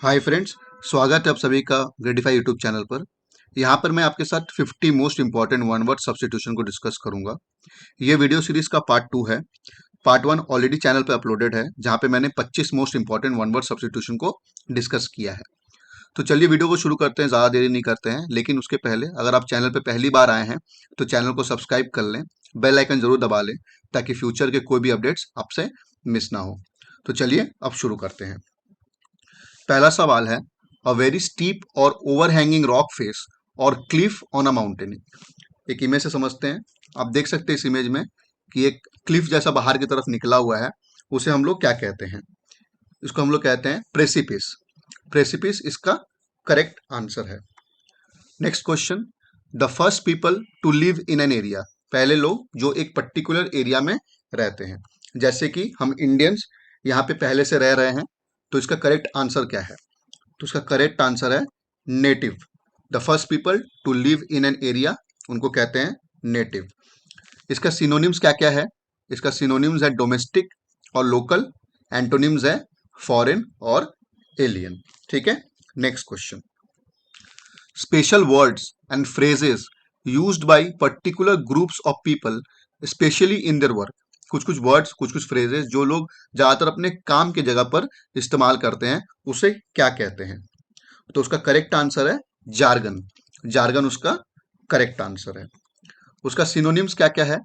Hi friends, स्वागत है आप सभी का ग्रेडिफाई यूट्यूब चैनल पर। यहाँ पर मैं आपके साथ 50 most important one word substitution को डिस्कस करूंगा। ये वीडियो सीरीज का पार्ट 2 है। पार्ट 1 ऑलरेडी चैनल पे अपलोडेड है, जहाँ पे मैंने 25 most important one word substitution को डिस्कस किया है। तो चलिए वीडियो को शुरू करते हैं, ज़्यादा देरी नहीं करते हैं। लेकिन उसके पहले अगर आप चैनल पर पहली बार आए हैं तो चैनल को सब्सक्राइब कर लें, बेल आइकन जरूर दबा लें, ताकि फ्यूचर के कोई भी अपडेट्स आपसे मिस ना हो। तो चलिए अब शुरू करते हैं। पहला सवाल है, अ वेरी स्टीप और ओवरहैंगिंग रॉक फेस और क्लिफ ऑन अ माउंटेन। एक इमेज से समझते हैं। आप देख सकते हैं इस इमेज में कि एक क्लिफ जैसा बाहर की तरफ निकला हुआ है। उसे हम लोग क्या कहते हैं? इसको हम लोग कहते हैं प्रेसिपिस। प्रेसिपिस इसका करेक्ट आंसर है। Next question, the first people to live in an area. पहले लोग जो एक पर्टिकुलर एरिया में रहते हैं, जैसे कि हम इंडियंस यहाँ पे पहले से रह रहे हैं, तो इसका करेक्ट आंसर क्या है? तो इसका करेक्ट आंसर है नेटिव। The first people to live in an area, उनको कहते हैं नेटिव। इसका सिनोनिम्स क्या क्या है? इसका सिनोनिम्स है डोमेस्टिक और लोकल, एंटोनिम्स है फॉरेन और एलियन। ठीक है। Next question, special words and phrases used by particular groups of people specially in their work. कुछ कुछ वर्ड्स, कुछ कुछ फ्रेजेस जो लोग ज्यादातर अपने काम की जगह पर इस्तेमाल करते हैं, उसे क्या कहते हैं? तो उसका करेक्ट आंसर है जार्गन। जार्गन उसका करेक्ट आंसर है। उसका सिनोनिम्स क्या क्या है?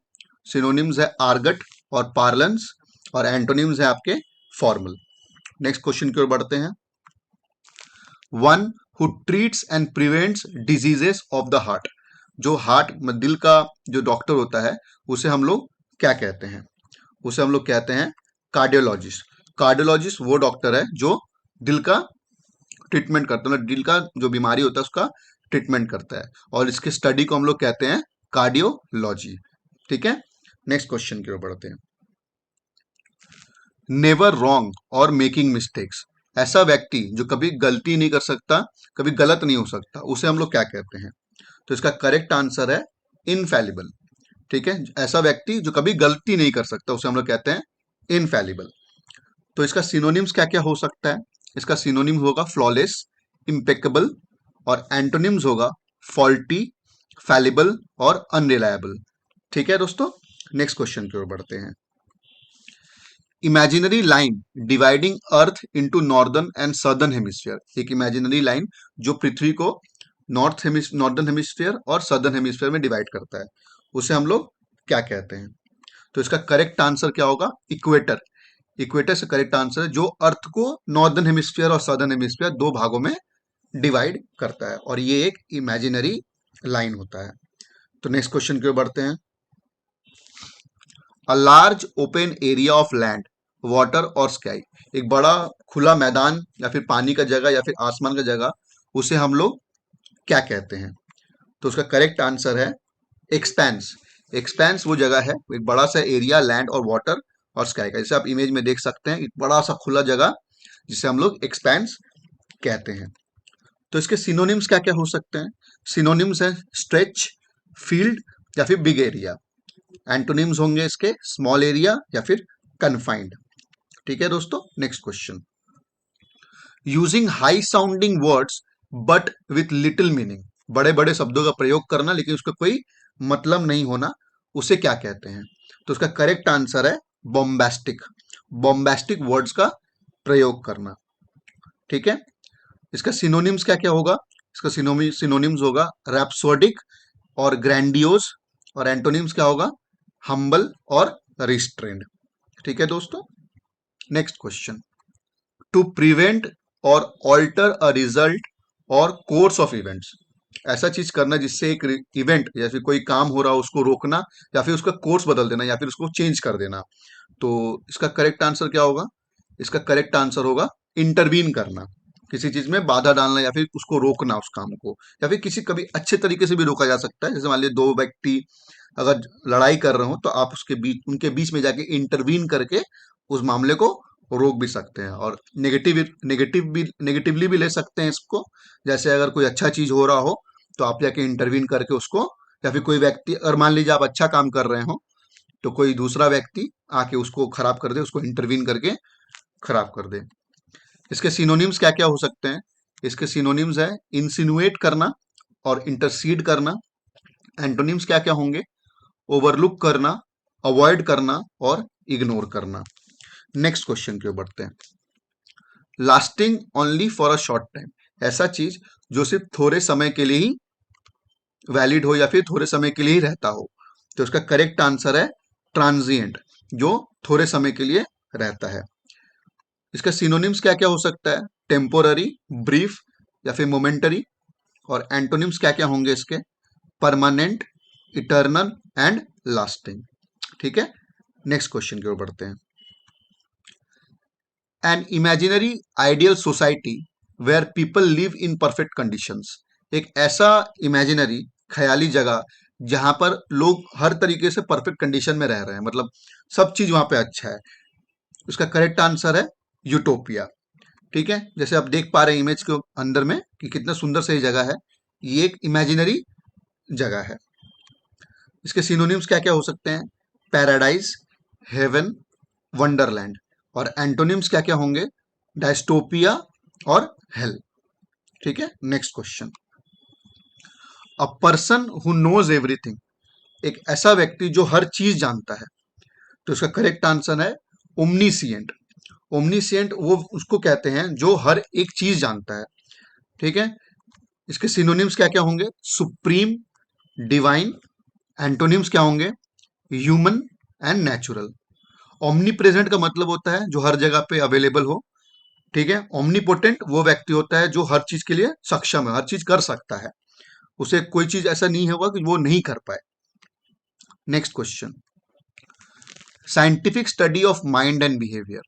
सिनोनिम्स है आर्गट और पार्लेंस, और एंटोनिम्स है आपके फॉर्मल। नेक्स्ट क्वेश्चन की ओर बढ़ते हैं। One who treats and prevents diseases of the heart. जो हार्ट में दिल का जो डॉक्टर होता है, उसे हम लोग क्या कहते हैं? उसे हम लोग कहते हैं कार्डियोलॉजिस्ट। कार्डियोलॉजिस्ट वो डॉक्टर है जो दिल का ट्रीटमेंट करता है, मतलब दिल का जो बीमारी होता है उसका ट्रीटमेंट करता है, और इसके स्टडी को हम लोग कहते हैं कार्डियोलॉजी। ठीक है। नेक्स्ट क्वेश्चन की ओर बढ़ते हैं। नेवर रॉन्ग और मेकिंग मिस्टेक्स। ऐसा व्यक्ति जो कभी गलती नहीं कर सकता, कभी गलत नहीं हो सकता, उसे हम लोग क्या कहते हैं? तो इसका करेक्ट आंसर है इनफैलिबल। ठीक है। ऐसा व्यक्ति जो कभी गलती नहीं कर सकता, उसे हम लोग कहते हैं इनफैलिबल। तो इसका सिनोनिम्स क्या क्या हो सकता है? इसका सिनोनिम होगा फ्लॉलेस, इम्पेकेबल, और एंटोनिम्स होगा फॉल्टी, फैलिबल और अनरिलायबल। ठीक है दोस्तों। नेक्स्ट क्वेश्चन की ओर बढ़ते हैं। Imaginary line dividing earth into northern and southern hemisphere. एक इमेजिनरी लाइन जो पृथ्वी को नॉर्दर्न हेमिस्फीयर और सदर्न हेमिस्फीयर में डिवाइड करता है, उसे हम लोग क्या कहते हैं? तो इसका करेक्ट आंसर क्या होगा? इक्वेटर। इक्वेटर से करेक्ट आंसर है, जो अर्थ को नॉर्दर्न हेमिस्फीयर और सदर्न हेमिस्फीयर दो भागों में डिवाइड करता है, और ये एक इमेजिनरी लाइन होता है। तो नेक्स्ट क्वेश्चन की ओर बढ़ते हैं। A large open area of land, water और स्काई। एक बड़ा खुला मैदान या फिर पानी का जगह या फिर आसमान का जगह, उसे हम लोग क्या कहते हैं? तो उसका करेक्ट आंसर है एक्सपेंस। एक्सपेंस वो जगह है, एक बड़ा सा एरिया लैंड और वाटर और स्काई का, जैसे आप इमेज में देख सकते हैं, एक बड़ा सा खुला जगह जिसे हम लोग एक्सपेंस कहते हैं। तो इसके सिनोनिम्स क्या क्या हो सकते हैं? सिनोनिम्स है स्ट्रेच, फील्ड या फिर बिग एरिया। एंटोनिम्स होंगे इसके स्मॉल एरिया या फिर कन्फाइंड। ठीक है दोस्तों। Next question, using high sounding words but with little meaning. बड़े बड़े शब्दों का प्रयोग करना लेकिन उसका कोई मतलब नहीं होना, उसे क्या कहते हैं? तो उसका करेक्ट आंसर है बॉम्बास्टिक। बॉम्बास्टिक वर्ड्स का प्रयोग करना। ठीक है। इसका सिनोनिम्स क्या क्या होगा? इसका सिनोनिम्स होगा रैप्सोडिक और ग्रैंडियोज, और एंटोनिम्स क्या होगा? हम्बल और रिस्ट्रेंड। ठीक है दोस्तों। नेक्स्ट क्वेश्चन, टू प्रिवेंट और ऑल्टर अ रिजल्ट और कोर्स ऑफ इवेंट्स। ऐसा चीज करना जिससे एक इवेंट या फिर कोई काम हो रहा हो उसको रोकना, या फिर उसका कोर्स बदल देना, या फिर उसको चेंज कर देना। तो इसका करेक्ट आंसर क्या होगा? इसका करेक्ट आंसर होगा इंटरवीन करना। किसी चीज में बाधा डालना या फिर उसको रोकना, उस काम को, या फिर किसी कभी अच्छे तरीके से भी रोका जा सकता है। जैसे मान लीजिए दो व्यक्ति अगर लड़ाई कर रहे हो, तो आप उसके बीच, उनके बीच में जाके इंटरवीन करके उस मामले को रोक भी सकते हैं, और नेगेटिवली भी ले सकते हैं इसको। जैसे अगर कोई अच्छा चीज हो रहा हो तो आप जाके इंटरवीन करके उसको, या फिर कोई व्यक्ति, अगर मान लीजिए आप अच्छा काम कर रहे हो तो कोई दूसरा व्यक्ति आके उसको खराब कर दे, उसको इंटरवीन करके खराब कर दे। इसके सिनोनिम्स क्या क्या हो सकते हैं? इसके सिनोनिम्स है इंसिनुएट करना और इंटरसीड करना। एंटोनिम्स क्या क्या होंगे? ओवरलुक करना, अवॉइड करना और इग्नोर करना। नेक्स्ट क्वेश्चन की ओर बढ़ते हैं। Lasting only for a short time, ऐसा चीज जो सिर्फ थोड़े समय के लिए ही वैलिड हो या फिर थोड़े समय के लिए ही रहता हो। तो इसका करेक्ट आंसर है ट्रांजिएंट, जो थोड़े समय के लिए रहता है। इसका सिनोनिम्स क्या क्या हो सकता है? टेम्पोररी, ब्रीफ या फिर मोमेंटरी। और एंटोनिम्स क्या क्या होंगे इसके? Permanent, eternal and lasting. ठीक है, नेक्स्ट क्वेश्चन की ओर बढ़ते हैं। An imaginary ideal society where people live in perfect conditions, एक ऐसा इमेजिनरी ख्याली जगह जहां पर लोग हर तरीके से परफेक्ट कंडीशन में रह रहे हैं, मतलब सब चीज वहां पे अच्छा है। उसका करेक्ट आंसर है यूटोपिया। ठीक है, जैसे आप देख पा रहे हैं इमेज के अंदर में कि कितना सुंदर सा ये जगह है। ये एक इमेजिनरी जगह है। इसके सिनोनिम्स क्या क्या हो सकते हैं? Paradise, heaven, wonderland. और एंटोनिम्स क्या क्या होंगे? डायस्टोपिया और हेल। ठीक है, next question. A person who knows everything, एक ऐसा व्यक्ति जो हर चीज जानता है। तो इसका करेक्ट आंसर है ओमनीसिएंट। ओमनीसिएंट वो उसको कहते हैं जो हर एक चीज जानता है। ठीक है, इसके सिनोनिम्स क्या क्या होंगे? Supreme, divine. एंटोनिम्स क्या होंगे? Human and natural. Omni present का मतलब होता है जो हर जगह पे अवेलेबल हो। ठीक है, ओमनीपोटेंट वो व्यक्ति होता है जो हर चीज के लिए सक्षम है, हर चीज कर सकता है, उसे कोई चीज ऐसा नहीं होगा कि वो नहीं कर पाए। Next question. Scientific study of mind and behaviour,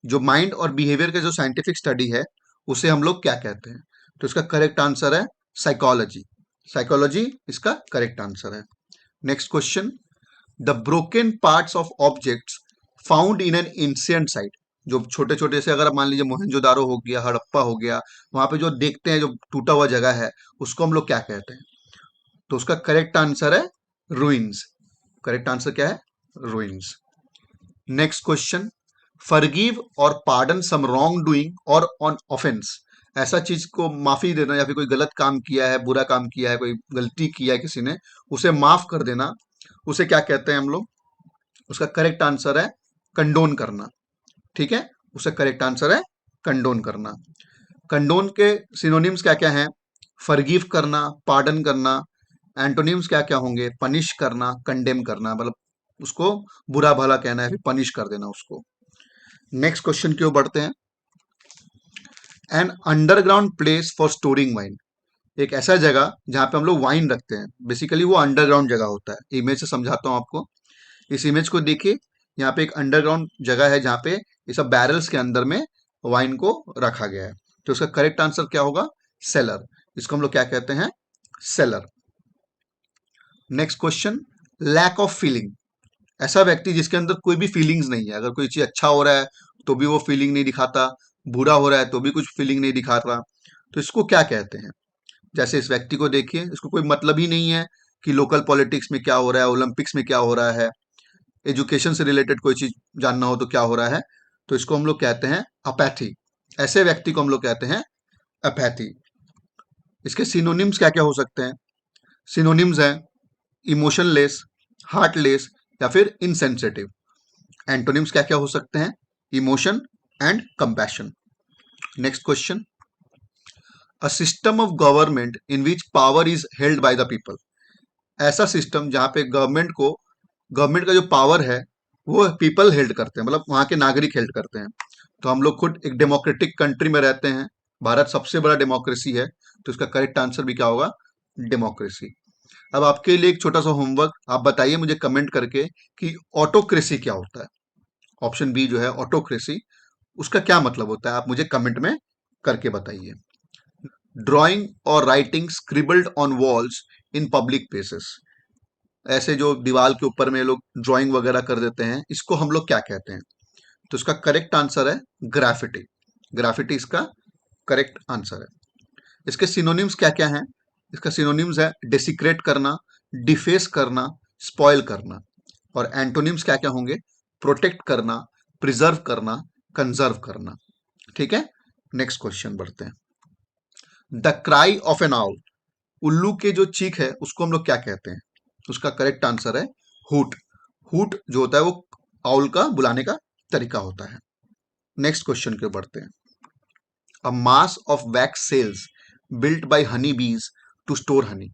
जो माइंड और बिहेवियर का जो साइंटिफिक स्टडी है उसे हम लोग क्या कहते हैं? तो इसका करेक्ट आंसर है साइकोलॉजी। साइकोलॉजी इसका करेक्ट आंसर है। Next question. The broken parts of objects found in an ancient site, जो छोटे छोटे से, अगर आप मान लीजिए मोहनजोदारो हो गया, हड़प्पा हो गया, वहां पे जो देखते हैं जो टूटा हुआ जगह है उसको हम लोग क्या कहते हैं? तो उसका करेक्ट आंसर है रूइंस। करेक्ट आंसर क्या है? रूइंस। Next question. फॉरगिव और पार्डन सम रॉन्ग डूइंग और ऑन ऑफेंस, ऐसा चीज को माफी देना या फिर कोई गलत काम किया है, बुरा काम किया है, कोई गलती किया है किसी ने, उसे माफ कर देना, उसे क्या कहते हैं हम लोग? उसका करेक्ट आंसर है कंडोन करना। ठीक है, उसका करेक्ट आंसर है कंडोन करना। कंडोन के सिनोनिम्स क्या क्या हैं? फॉरगिव करना, पार्डन करना। एंटोनिम्स क्या क्या होंगे? पनिश करना, कंडेम करना, मतलब उसको बुरा भला कहना है, फिर पनिश कर देना उसको। नेक्स्ट क्वेश्चन की ओर बढ़ते हैं। An underground place for storing wine, एक ऐसा जगह जहां पे हम लोग वाइन रखते हैं, बेसिकली वो अंडरग्राउंड जगह होता है। इमेज से समझाता हूं आपको। इस इमेज को देखिए, यहाँ पे एक अंडरग्राउंड जगह है जहाँ पे ये सब बैरल्स के अंदर में वाइन को रखा गया है। तो इसका करेक्ट आंसर क्या होगा? सेलर। इसको हम लोग क्या कहते हैं? Seller. Next question. Lack of feeling, ऐसा व्यक्ति जिसके अंदर कोई भी फीलिंग्स नहीं है, अगर कोई चीज अच्छा हो रहा है तो भी वो फीलिंग नहीं दिखाता, बुरा हो रहा है तो भी कुछ फीलिंग नहीं दिखाता, तो इसको क्या कहते हैं? जैसे इस व्यक्ति को देखिए, इसको कोई मतलब ही नहीं है कि लोकल पॉलिटिक्स में क्या हो रहा है, ओलंपिक्स में क्या हो रहा है, एजुकेशन से रिलेटेड कोई चीज जानना हो तो क्या हो रहा है, तो इसको हम लोग कहते हैं अपैथी। ऐसे व्यक्ति को हम लोग कहते हैं अपैथी। इसके सिनोनिम्स क्या क्या हो सकते हैं? सिनोनिम्स है इमोशनलेस, हार्टलेस या फिर इनसेंसिटिव। एंटोनिम्स क्या क्या हो सकते हैं? Emotion and compassion. Next question. A system of government in which power is held by the people, ऐसा सिस्टम जहां पे गवर्नमेंट का जो पावर है वो पीपल हेल्ड करते हैं, मतलब वहां के नागरिक हेल्ड करते हैं। तो हम लोग खुद एक डेमोक्रेटिक कंट्री में रहते हैं, भारत सबसे बड़ा डेमोक्रेसी है, तो इसका करेक्ट आंसर भी क्या होगा? डेमोक्रेसी। अब आपके लिए एक छोटा सा होमवर्क, आप बताइए मुझे कमेंट करके कि ऑटोक्रेसी क्या होता है। ऑप्शन बी जो है ऑटोक्रेसी, उसका क्या मतलब होता है, आप मुझे कमेंट में करके बताइए। ड्राइंग और writing scribbled on walls in public places, ऐसे जो दीवार के ऊपर में लोग ड्राइंग वगैरह कर देते हैं, इसको हम लोग क्या कहते हैं? तो इसका करेक्ट आंसर है ग्राफिटी। ग्राफिटी इसका करेक्ट आंसर है। इसके सिनोनिम्स क्या क्या हैं? इसका सिनोनिम्स है डेसिक्रेट करना, डिफेस करना, स्पॉइल करना। और एंटोनिम्स क्या क्या होंगे? प्रोटेक्ट करना, प्रिजर्व करना, कंजर्व करना। ठीक है, नेक्स्ट क्वेश्चन बढ़ते हैं। The cry of N owl, उल्लू के जो चीख है उसको हम लोग क्या कहते हैं? उसका करेक्ट आंसर है हूट। हूट जो होता है वो आउल का बुलाने का तरीका होता है। नेक्स्ट क्वेश्चन के बढ़ते हैं। A mass of wax cells built by honey bees to store Honey,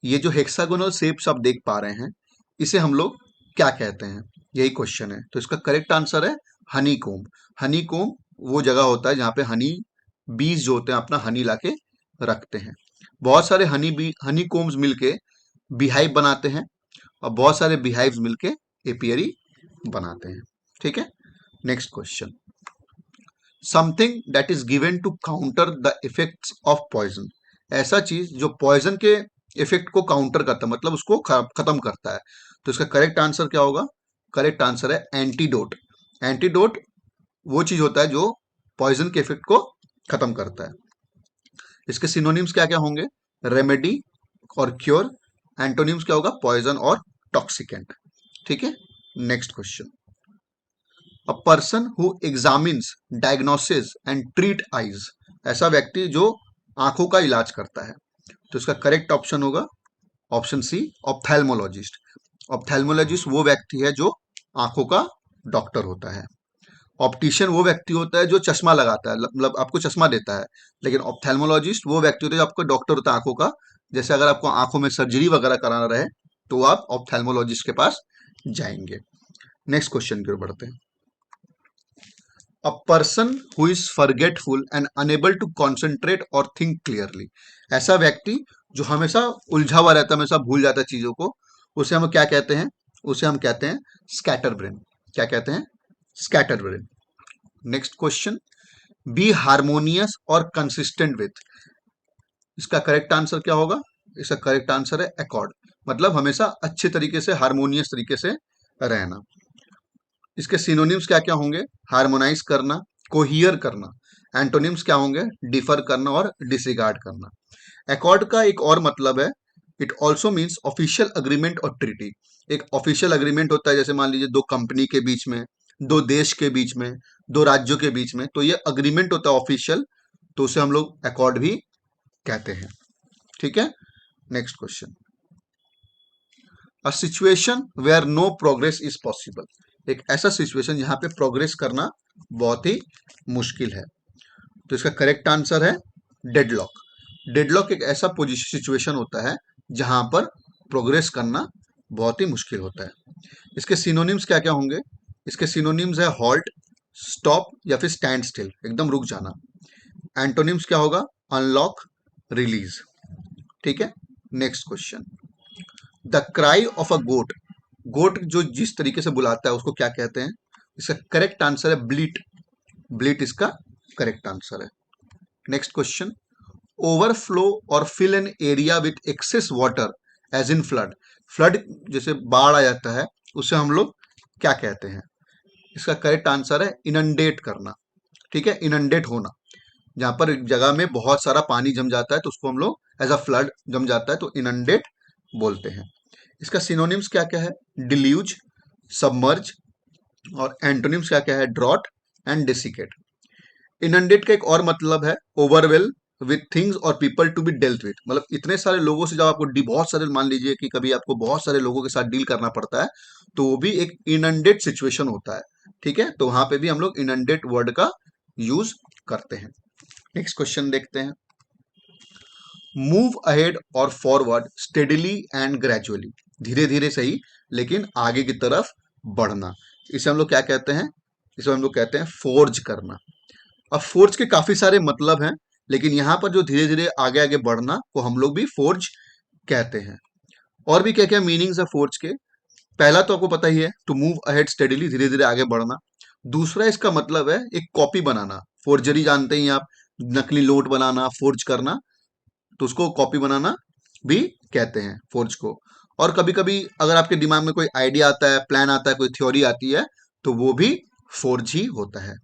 ये जो हेक्सागोनल शेप्स आप देख पा रहे हैं इसे हम लोग क्या कहते हैं? यही क्वेश्चन है। तो इसका करेक्ट आंसर है हनी कोम्ब। हनी कोम्ब वो जगह होता है जहाँ पे हनी बीज जो होते हैं अपना हनी लाके रखते हैं। बहुत सारे हनी कोम्ब्स मिलके बीहाइव बनाते हैं और बहुत सारे बीहाइव्स मिलके एपियरी बनाते हैं। ठीक है। Next question. Something that is given to counter the effects of poison, ऐसा चीज जो पॉइजन के इफेक्ट को काउंटर करता है, मतलब उसको खत्म करता है। तो इसका करेक्ट आंसर क्या होगा? करेक्ट आंसर है एंटीडोट। एंटीडोट वो चीज होता है जो पॉइजन के इफेक्ट को खत्म करता है। इसके सिनोनिम्स क्या क्या होंगे? रेमेडी और क्योर। एंटोनिम्स क्या होगा? पॉइजन और टॉक्सिकेंट। ठीक है। Next question. A person who examines, diagnosis and treat eyes, ऐसा व्यक्ति जो आंखों का इलाज करता है। तो इसका करेक्ट ऑप्शन होगा ऑप्शन सी, ऑप्थेल्मोलॉजिस्ट। ऑप्थेल्मोलॉजिस्ट वो व्यक्ति है जो आंखों का डॉक्टर होता है। ऑप्टिशियन वो व्यक्ति होता है जो चश्मा लगाता है, मतलब आपको चश्मा देता है। लेकिन ऑप्थेल्मोलॉजिस्ट वो व्यक्ति होता है जो आपका डॉक्टर होता है आंखों का। जैसे अगर आपको आंखों में सर्जरी वगैरह कराना रहे तो आप ऑप्थेल्मोलॉजिस्ट के पास जाएंगे। नेक्स्ट क्वेश्चन की ओर बढ़ते हैं। A person who is forgetful and unable to concentrate और थिंक क्लियरली, ऐसा व्यक्ति जो हमेशा उलझा हुआ रहता है, हमेशा भूल जाता है चीजों को, उसे हम क्या कहते हैं? उसे हम कहते हैं स्कैटर ब्रेन। क्या कहते हैं? Scatter brain. Next question. Be harmonious और कंसिस्टेंट विथ, इसका करेक्ट आंसर क्या होगा? इसका करेक्ट आंसर है अकॉर्ड, मतलब हमेशा अच्छे तरीके से, हार्मोनियस तरीके से रहना। इसके सिनोनिम्स क्या क्या होंगे? हार्मोनाइज करना, कोहियर करना। एंटोनिम्स क्या होंगे? डिफर करना और डिसरिगार्ड करना। अकॉर्ड का एक और मतलब है, it also means official agreement और ट्रीटी। एक ऑफिशियल अग्रीमेंट होता है, जैसे मान लीजिए दो कंपनी के बीच में, दो देश के बीच में, दो राज्यों के बीच में, तो ये अग्रीमेंट होता है ऑफिशियल, तो उसे हम लोग अकॉर्ड भी कहते हैं। ठीक है। Next question. A situation where no progress is possible, एक ऐसा सिचुएशन जहां पे प्रोग्रेस करना बहुत ही मुश्किल है। तो इसका करेक्ट आंसर है डेडलॉक। डेडलॉक एक ऐसा पोजीशन सिचुएशन होता है जहां पर प्रोग्रेस करना बहुत ही मुश्किल होता है। इसके सिनोनिम्स क्या क्या होंगे? इसके सिनोनिम्स है हॉल्ट, स्टॉप या फिर स्टैंड स्टिल, एकदम रुक जाना। एंटोनिम्स क्या होगा? Unlock, release. ठीक है। Next question. The cry of a goat, goat जो जिस तरीके से बुलाता है उसको क्या कहते हैं? इसका करेक्ट आंसर है ब्लीट। ब्लीट इसका करेक्ट आंसर है। Next question. ओवरफ्लो और fill an area with excess water as in flood, flood जैसे बाढ़ आ जाता है उसे हम लोग क्या कहते हैं? इसका करेक्ट आंसर है इनंडेट करना। ठीक है, इनंडेट होना। जहां पर एक जगह में बहुत सारा पानी जम जाता है तो उसको हम लोग एज अ फ्लड जम जाता है तो इनंडेट बोलते हैं। इसका सिनोनिम्स क्या क्या है? डिल्यूज, सबमर्ज, और एंटोनिम्स क्या क्या है? Drought and desiccate. इनंडेट का एक और मतलब है ओवरवेल विथ थिंग्स और people to be dealt with, मतलब इतने सारे लोगों से जब आपको बहुत सारे, मान लीजिए कि कभी आपको बहुत सारे लोगों के साथ डील करना पड़ता है तो वो भी एक इनंडेट सिचुएशन होता है। ठीक है, तो वहां पे भी हम लोग इनंडेट वर्ड का यूज करते हैं। नेक्स्ट क्वेश्चन देखते हैं। मूव अहेड और फॉरवर्ड स्टेडिली एंड ग्रेजुअली, धीरे धीरे सही लेकिन आगे की तरफ बढ़ना, इसे हम लोग क्या कहते हैं? इसे हम लोग कहते हैं फोर्ज करना। अब फोर्ज के काफी सारे मतलब हैं, लेकिन यहाँ पर जो धीरे धीरे आगे आगे बढ़ना को हम लोग भी फोर्ज कहते हैं। और भी क्या क्या मीनिंग्स है फोर्ज के? पहला तो आपको पता ही है, टू मूव अहेड स्टेडिली, धीरे धीरे आगे बढ़ना। दूसरा इसका मतलब है एक कॉपी बनाना, फोर्जरी जानते ही हैं आप, नकली नोट बनाना, फोर्ज करना, तो उसको कॉपी बनाना भी कहते हैं फोर्ज को। और कभी कभी अगर आपके दिमाग में कोई आइडिया आता है, प्लान आता है, कोई थ्योरी आती है, तो वो भी फोर्ज ही होता है।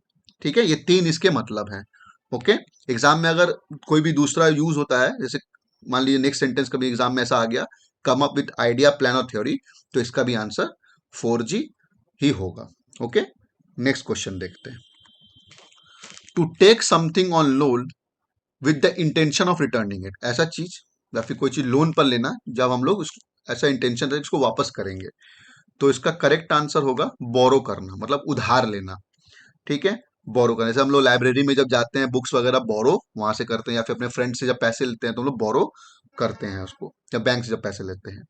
ठीक है, ये तीन इसके मतलब हैं। ओके। एग्जाम में अगर कोई भी दूसरा यूज होता है, जैसे मान लीजिए नेक्स्ट सेंटेंस कभी एग्जाम में ऐसा आ गया, come up with idea, plan और थ्योरी, तो इसका भी आंसर फोर्ज ही होगा। ओके। नेक्स्ट क्वेश्चन देखते हैं। To take something on loan with the intention of returning it, ऐसा चीज या फिर कोई चीज लोन पर लेना जब हम लोग ऐसा इंटेंशन है इसको वापस करेंगे। तो इसका करेक्ट आंसर होगा बोरो करना, मतलब उधार लेना। ठीक है, बोरो करने से हम लोग लाइब्रेरी में जब जाते हैं बुक्स वगैरह बोरो वहां से करते हैं, या फिर अपने फ्रेंड से जब पैसे लेते हैं तो हम लोग बोरो करते हैं उसको, या बैंक से जब पैसे लेते हैं।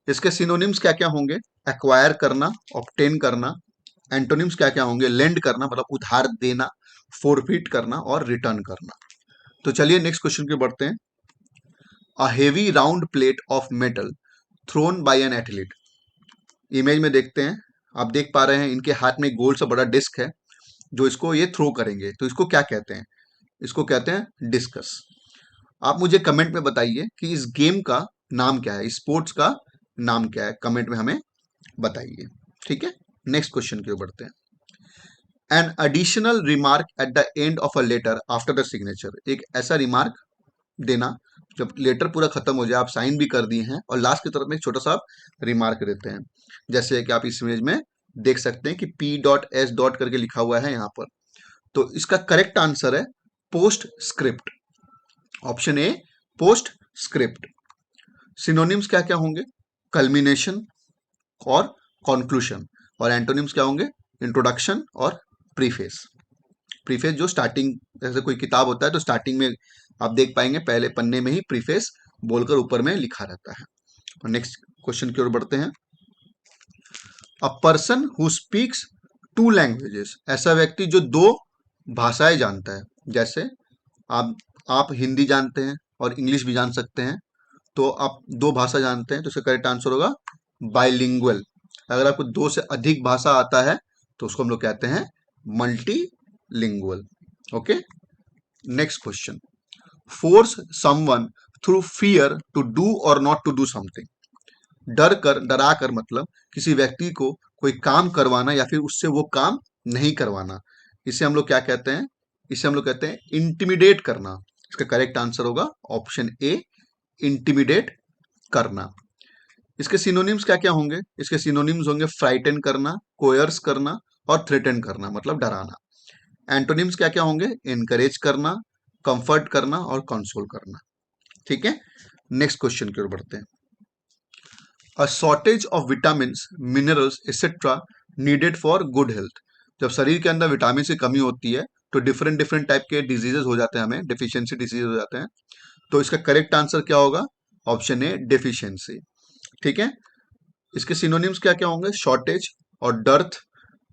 इसके सिनोनिम्स क्या क्या होंगे? एक्वायर करना, ऑब्टेन करना। एंटोनिम्स क्या क्या होंगे? लेंड करना मतलब उधार देना, फोरफिट करना और रिटर्न करना। तो चलिए नेक्स्ट क्वेश्चन की बढ़ते हैं। A heavy round plate of metal thrown by an athlete. Image में देखते हैं, आप देख पा रहे हैं इनके हाथ में गोल सा बड़ा डिस्क है जो इसको ये थ्रो करेंगे, तो इसको क्या कहते हैं? इसको कहते हैं डिस्कस। आप मुझे कमेंट में बताइए कि इस गेम का नाम क्या है, इस स्पोर्ट्स का नाम क्या है, कमेंट में हमें बताइए। ठीक है, नेक्स्ट क्वेश्चन की ओर बढ़ते हैं। An additional remark at the end of a letter after the signature. एक ऐसा रिमार्क देना जब लेटर पूरा खत्म हो जाए, आप साइन भी कर दिए हैं और लास्ट की तरफ में एक छोटा सा रिमार्क देते हैं, जैसे कि आप इस इमेज में देख सकते हैं कि P.S. करके लिखा हुआ है यहाँ पर। तो इसका करेक्ट आंसर है post script, option A post script. Synonyms क्या क्या होंगे? कल्मिनेशन और कॉन्क्लूशन। और एंटोनिम्स क्या होंगे? इंट्रोडक्शन और प्रीफेस। प्रीफेस जो स्टार्टिंग, जैसे कोई किताब होता है तो स्टार्टिंग में आप देख पाएंगे पहले पन्ने में ही प्रीफेस बोलकर ऊपर में लिखा रहता है। और नेक्स्ट क्वेश्चन की ओर बढ़ते हैं। A person who speaks to languages. ऐसा व्यक्ति जो दो भाषाएं जानता है, जैसे आप आप हिंदी जानते हैं और इंग्लिश भी जान सकते हैं, तो आप दो भाषा जानते हैं तो इसका करेक्ट आंसर होगा बाइलिंगुअल। अगर आपको दो से अधिक भाषा आता है तो उसको हम लोग कहते हैं multilingual. Okay, next question. Force someone through fear to do और नॉट टू डू समथिंग। डर कर, डरा कर मतलब किसी व्यक्ति को कोई काम करवाना या फिर उससे वो काम नहीं करवाना, इसे हम लोग क्या कहते हैं? इसे हम लोग कहते हैं इंटिमिडेट करना। इसका करेक्ट आंसर होगा ऑप्शन ए इंटिमिडेट करना। इसके सिनोनिम्स क्या क्या होंगे? इसके सिनोनिम्स होंगे फ्राइटन करना, कोयर्स करना और थ्रेटन करना मतलब डराना। एंटोनिम्स क्या क्या होंगे? इनकरेज करना, कंफर्ट करना और कंसोल करना। ठीक है, नेक्स्ट क्वेश्चन की ओर बढ़ते हैं। A shortage of vitamin, minerals etcetera needed for good health. जब शरीर के अंदर विटामिन की कमी होती है तो डिफरेंट डिफरेंट टाइप के डिजीजेस हो जाते हैं, हमें डेफिशिएंसी डिजीज हो जाते हैं। तो इसका करेक्ट आंसर क्या होगा? Option A deficiency. ठीक है, इसके सिनोनिम्स क्या क्या होंगे? शॉर्टेज और डर्थ।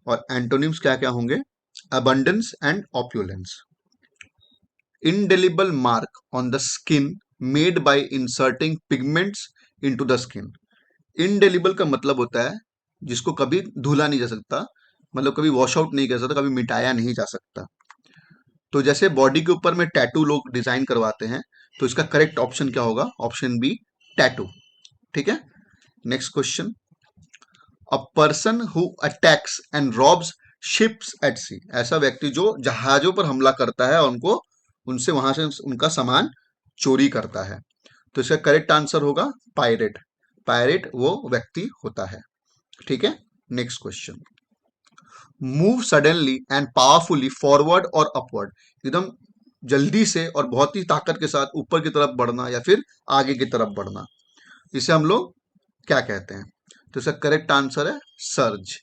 और एंटोनिम्स क्या क्या होंगे? Abundance and opulence. Indelible mark on the skin made by inserting pigments into the skin. Indelible का मतलब होता है जिसको कभी धुला नहीं जा सकता, मतलब कभी वॉश आउट नहीं कर सकता, कभी मिटाया नहीं जा सकता। तो जैसे बॉडी के ऊपर में टैटू लोग डिजाइन करवाते हैं, तो इसका करेक्ट ऑप्शन क्या होगा? Option B tattoo. ठीक है, next question. A person who attacks and robs ships at sea. ऐसा व्यक्ति जो जहाजों पर हमला करता है और उनको उनसे वहां से उनका सामान चोरी करता है, तो इसका करेक्ट आंसर होगा पायरेट। पायरेट वो व्यक्ति होता है। ठीक है, next question. Move suddenly and powerfully forward और अपवर्ड। एकदम जल्दी से और बहुत ही ताकत के साथ ऊपर की तरफ बढ़ना या फिर आगे की तरफ बढ़ना, इसे हम लोग क्या कहते हैं? तो इसका करेक्ट आंसर है सर्ज।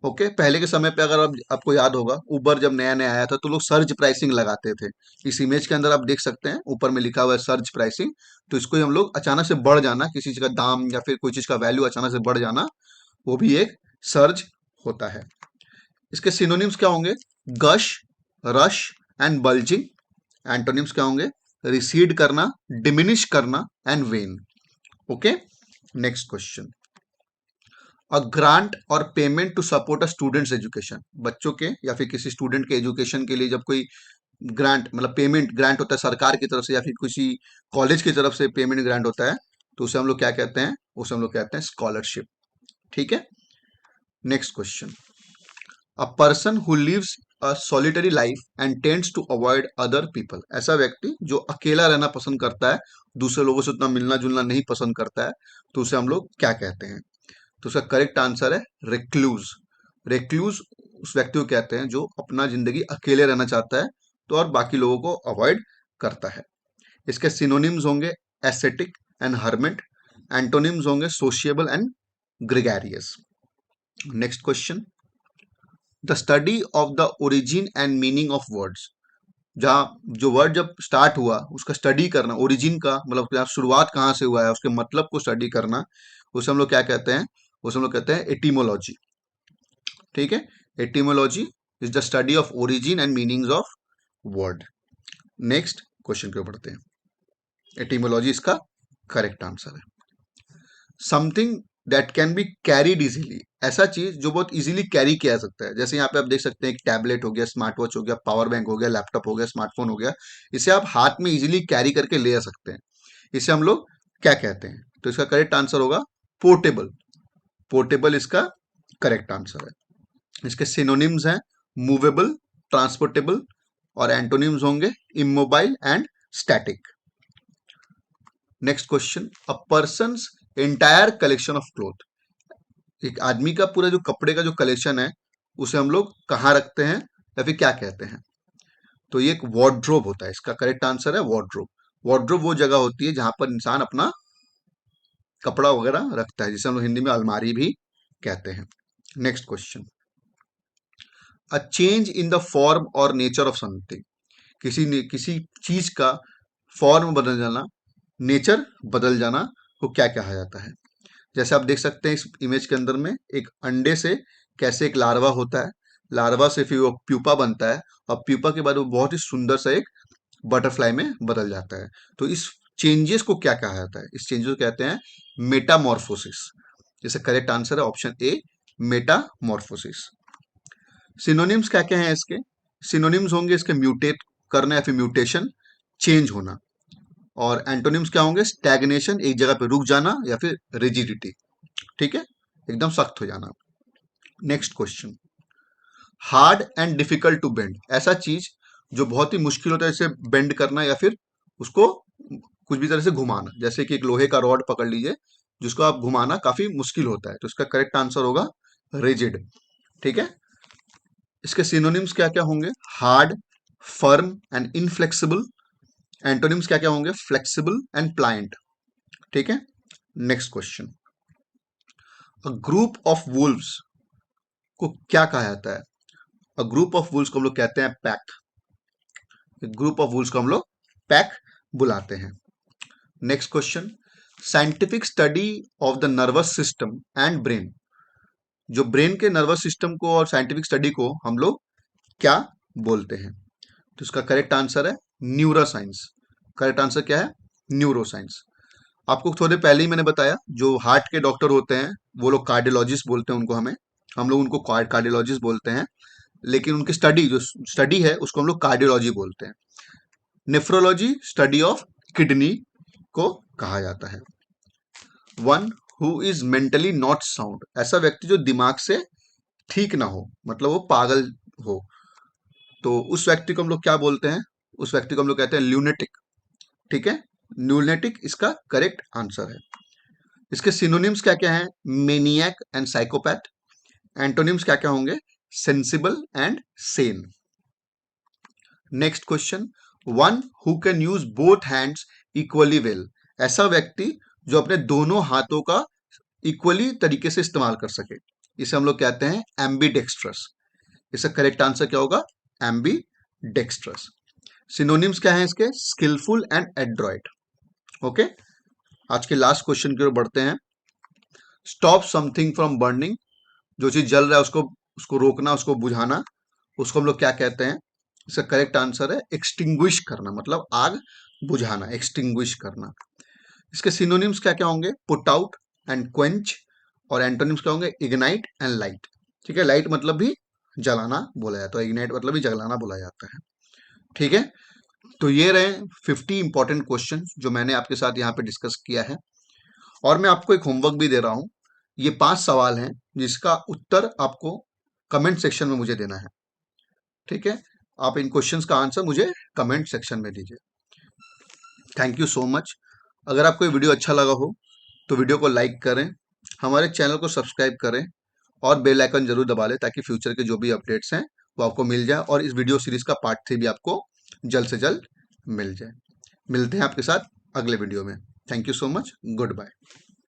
ओके, पहले के समय पे अगर आपको याद होगा उबर जब नया नया आया था तो लोग सर्ज प्राइसिंग लगाते थे। इस इमेज के अंदर आप देख सकते हैं ऊपर में लिखा हुआ है सर्ज प्राइसिंग। तो इसको ही हम लोग अचानक से बढ़ जाना, किसी चीज का दाम या फिर कोई चीज का वैल्यू अचानक से बढ़ जाना, वो भी एक सर्ज होता है। इसके सिनोनिम्स क्या होंगे? Gush, rush and bulging. Antonyms क्या होंगे? रिसीड करना, डिमिनिश करना and wane. Okay, next question. A grant or payment to support a student's education. बच्चों के या फिर किसी स्टूडेंट के एजुकेशन के लिए जब कोई ग्रांट मतलब पेमेंट ग्रांट होता है सरकार की तरफ से या फिर किसी कॉलेज की तरफ से पेमेंट ग्रांट होता है, तो उसे हम लोग क्या कहते हैं? उसे हम लोग कहते हैं स्कॉलरशिप। ठीक है, next question. A person who lives a solitary life and tends to avoid other people. ऐसा व्यक्ति जो अकेला रहना पसंद करता है, दूसरे लोगों से उतना मिलना जुलना नहीं पसंद करता है, तो उसे हम लोग क्या कहते हैं? तो उसका करेक्ट आंसर है रिक्लूज। रिक्लूज उस व्यक्ति को कहते हैं जो अपना जिंदगी अकेले रहना चाहता है तो और बाकी लोगों को अवॉइड करता है। इसके सिनोनिम्स होंगे एस्थेटिक एंड हर्मिट, एंटोनिम्स होंगे sociable and gregarious. Next question, the study of the origin and meaning of words. जहाँ जो वर्ड जब स्टार्ट हुआ उसका स्टडी करना, ओरिजिन का मतलब क्या शुरुआत कहाँ से हुआ है उसके मतलब को स्टडी करना, उसे हम लोग क्या कहते हैं, उसे हम लोग कहते हैं एटिमोलॉजी। ठीक है, etymology is the study of origin and meanings of word. Next question पे बढ़ते हैं, एटिमोलॉजी इसका करेक्ट आंसर है। Something that can be carried easily, ऐसा चीज जो बहुत इजीली कैरी किया जा सकता है। जैसे यहाँ पे आप देख सकते हैं एक टैबलेट हो गया, स्मार्ट वॉच हो गया, पावर बैंक हो गया, लैपटॉप हो गया, स्मार्टफोन हो गया, इसे आप हाथ में इजीली कैरी करके ले जा सकते हैं। इसे हम लोग क्या कहते हैं? तो इसका करेक्ट आंसर होगा पोर्टेबल। पोर्टेबल इसका करेक्ट आंसर है। इसके सिनोनिम्स हैं मूवेबल, ट्रांसपोर्टेबल, और एंटोनिम्स होंगे immobile and static. Next question, a persons entire collection of cloth. एक आदमी का पूरा जो कपड़े का जो कलेक्शन है उसे हम लोग कहाँ रखते हैं या फिर क्या कहते हैं? तो ये एक वार्डरोब होता है। इसका करेक्ट आंसर है वार्डरोब। वार्डरोब वो जगह होती है जहां पर इंसान अपना कपड़ा वगैरह रखता है, जिसे हम लोग हिंदी में अलमारी भी कहते हैं। Next question, a change in the form और नेचर ऑफ समथिंग। किसी चीज का फॉर्म बदल जाना, नेचर बदल जाना को क्या कहा जाता है? जैसे आप देख सकते हैं इस इमेज के अंदर में एक अंडे से कैसे एक लार्वा होता है, लार्वा से फिर वो प्यूपा बनता है, और प्यूपा के बाद वो बहुत ही सुंदर सा एक बटरफ्लाई में बदल जाता है। तो इस चेंजेस को क्या कहा जाता है? इस चेंजेस को कहते हैं मेटामॉर्फोसिस। जैसे करेक्ट आंसर है ऑप्शन ए, मेटामॉर्फोसिस। सिनोनिम्स क्या क्या हैं इसके? सिनोनिम्स होंगे इसके म्यूटेट करना या फिर म्यूटेशन, चेंज होना। और एंटोनिम्स क्या होंगे? स्टैग्नेशन, एक जगह पे रुक जाना, या फिर रिजिडिटी, ठीक है, एकदम सख्त हो जाना। Next question, hard and difficult to bend. ऐसा चीज जो बहुत ही मुश्किल होता है इसे बेंड करना या फिर उसको कुछ भी तरह से घुमाना। जैसे कि एक लोहे का रॉड पकड़ लीजिए जिसको आप घुमाना काफी मुश्किल होता है, तो इसका करेक्ट आंसर होगा रिजिड। ठीक है, इसके सिनोनिम्स क्या क्या होंगे? Hard, firm and inflexible. Antonyms क्या क्या होंगे? Flexible and pliant. ठीक है, next question, a group of wolves को क्या कहा जाता है? अ ग्रुप ऑफ वुल्व्स को हम लोग कहते हैं पैक। ग्रुप ऑफ वुल्व्स को हम लोग पैक बुलाते हैं। Next question, scientific study of the nervous system and brain. जो ब्रेन के नर्वस सिस्टम को और साइंटिफिक स्टडी को हम लोग क्या बोलते हैं? तो इसका करेक्ट आंसर है न्यूरोसाइंस। करेक्ट आंसर क्या है? न्यूरोसाइंस। आपको थोड़े पहले ही मैंने बताया जो हार्ट के डॉक्टर होते हैं वो लोग कार्डियोलॉजिस्ट बोलते हैं उनको, हम लोग उनको कार्डियोलॉजिस्ट बोलते हैं, लेकिन उनकी स्टडी जो स्टडी है उसको हम लोग कार्डियोलॉजी बोलते हैं। नेफ्रोलॉजी स्टडी ऑफ किडनी को कहा जाता है। One who is mentally not sound, ऐसा व्यक्ति जो दिमाग से ठीक ना हो, मतलब वो पागल हो, तो उस व्यक्ति को हम लोग क्या बोलते हैं? उस व्यक्ति को हम लोग कहते हैं ल्यूनेटिक। ठीक है, ल्यूनेटिक इसका करेक्ट आंसर है। इसके सिनोनिम्स क्या क्या हैं? Maniac and psychopath. एंटोनिम्स क्या क्या होंगे? Sensible and Sen. Next question, one who can use both hands equally well. ऐसा व्यक्ति जो अपने दोनों हाथों का इक्वली तरीके से इस्तेमाल कर सके, इसे हम लोग कहते हैं एम्बीडेक्स्ट्रस। इसका करेक्ट आंसर क्या होगा? एम्बीडेक्स्ट्रस। सिनोनिम्स क्या है इसके? Skilful and Adroit. ओके, आज के लास्ट क्वेश्चन की ओर बढ़ते हैं। स्टॉप समथिंग फ्रॉम बर्निंग, जो चीज जल रहा है उसको उसको रोकना, उसको बुझाना, उसको हम लोग क्या कहते हैं? इसका करेक्ट आंसर है एक्सटिंग्विश करना, मतलब आग बुझाना, एक्सटिंग्विश करना। इसके सिनोनिम्स क्या क्या होंगे? पुट आउट एंड क्वेंच, और एंटोनिम्स क्या होंगे? Ignite and light. ठीक है, लाइट मतलब भी जलाना बोला जाता है, इग्नाइट मतलब भी जलाना बोला जाता है। ठीक है, तो ये रहे 50 इंपॉर्टेंट क्वेश्चन जो मैंने आपके साथ यहाँ पे डिस्कस किया है, और मैं आपको एक होमवर्क भी दे रहा हूँ। ये 5 सवाल हैं जिसका उत्तर आपको कमेंट सेक्शन में मुझे देना है। ठीक है, आप इन क्वेश्चंस का आंसर मुझे कमेंट सेक्शन में दीजिए। Thank you so much. अगर आपको ये वीडियो अच्छा लगा हो तो वीडियो को लाइक करें, हमारे चैनल को सब्सक्राइब करें, और बेल आइकन जरूर दबा लें ताकि फ्यूचर के जो भी अपडेट्स हैं वो आपको मिल जाए और इस वीडियो सीरीज का पार्ट 3 भी आपको जल्द से जल्द मिल जाए। मिलते हैं आपके साथ अगले वीडियो में। Thank you so much. Good bye.